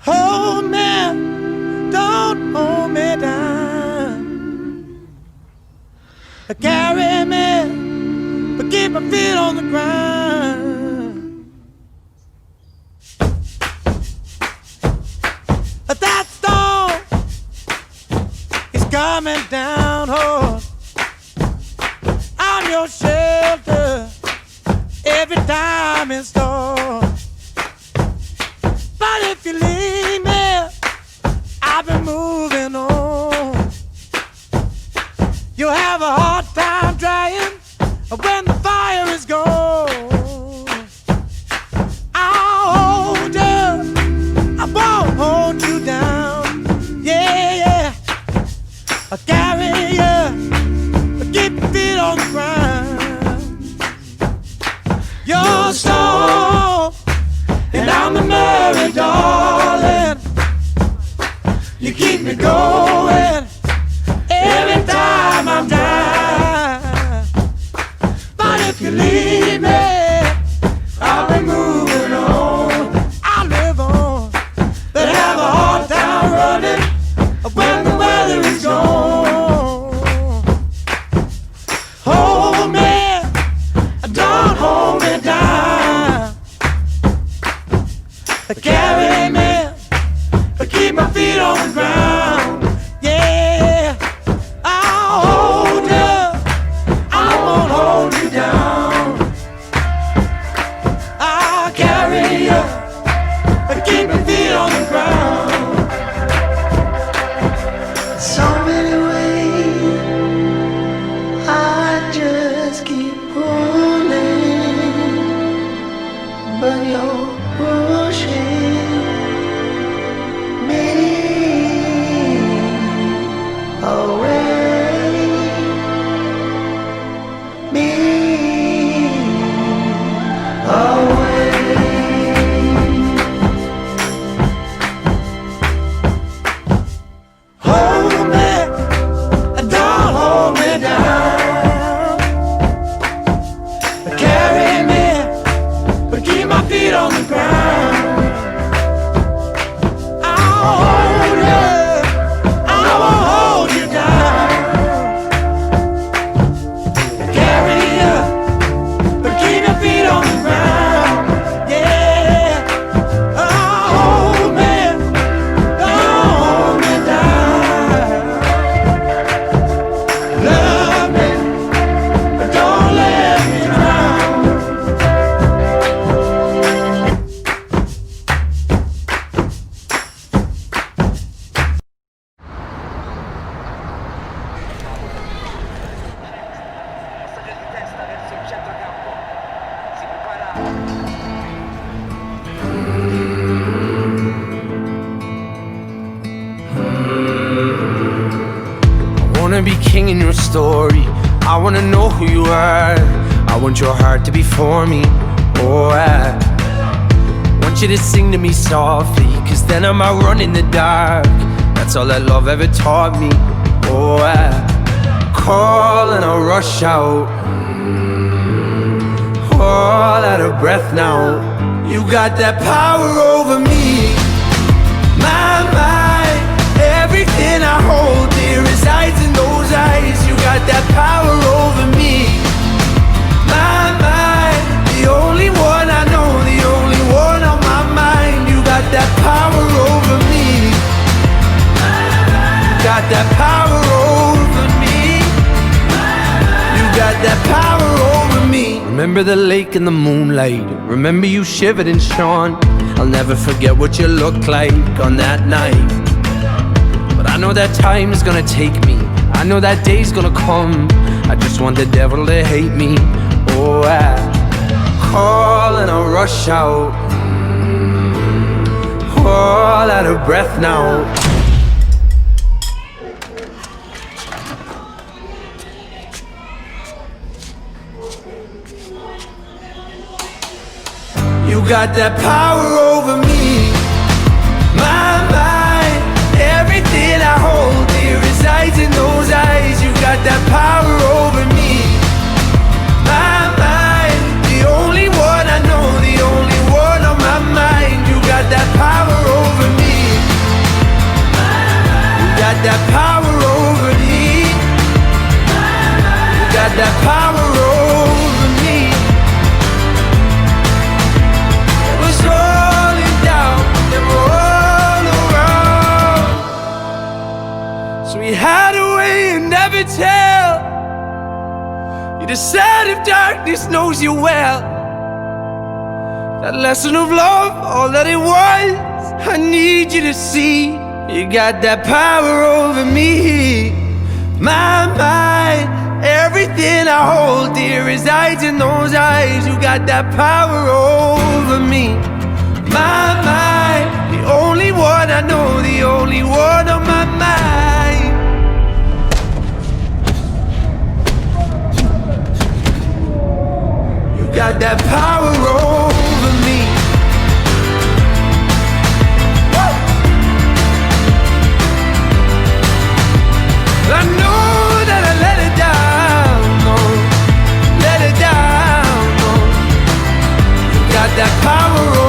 Hold me, don't hold me down. Carry me, but keep my feet on the ground. That storm is coming down hard on your shelter every time it storms. But if you leave me, I've been moving on. You'll have a hard time drying when the fire is gone. I'll hold you, I won't hold you down. Yeah, yeah, I'll carry you, but keep your feet on the ground. You're strong, and I'm the Murray, darling. You keep me going every time I'm down. But if you leave me, I'll be moving on. I'll live on, but have a hard time running when the weather is gone. Hold me, don't hold me down. Carry me, but keep my feet on the ground. Yeah, I'll hold you, I won't hold you down. I'll carry you, but keep my feet on the ground. So many ways, I just keep pulling, but you're pushing me away, me away. Hold me, don't hold me down. Carry me, but keep my feet on the ground. I'll hold you, I won't hold you down. Carry you, but keep your feet on the ground. Yeah, hold me, don't hold me down. Love me, but don't let me drown. I wanna be king in your story. I wanna know who you are. I want your heart to be for me. Oh, I want you to sing to me softly, cause then I'm out running the dark. That's all that love ever taught me. Oh, I call and I rush out, all out of breath now. You got that power over me. My mind, everything I hold dear resides in those eyes. You got that power over me. My mind, the only one I know, the only one on my mind. You got that power over me. You got that power over me. You got that power over me. Remember the lake and the moonlight. Remember you shivered and shone. I'll never forget what you looked like on that night. But I know that time is gonna take me. I know that day's gonna come. I just want the devil to hate me. Oh, I call and I rush out, all out of breath now. You got that power over me. My mind, everything I hold dear resides in those eyes. You got that power over me. My mind, the only one I know, the only one on my mind. You got that power over me. that power over me. You got that power over me. It was rolling down and all around. So we hide away and never tell. You decide if darkness knows you well. That lesson of love, all that it was, I need you to see. You got that power over me. My mind, everything I hold dear resides in those eyes. You got that power over me. My mind, the only one I know, the only one on my mind. You got that power over me. I know that I let it down, no, let it down, no. You got that power over me.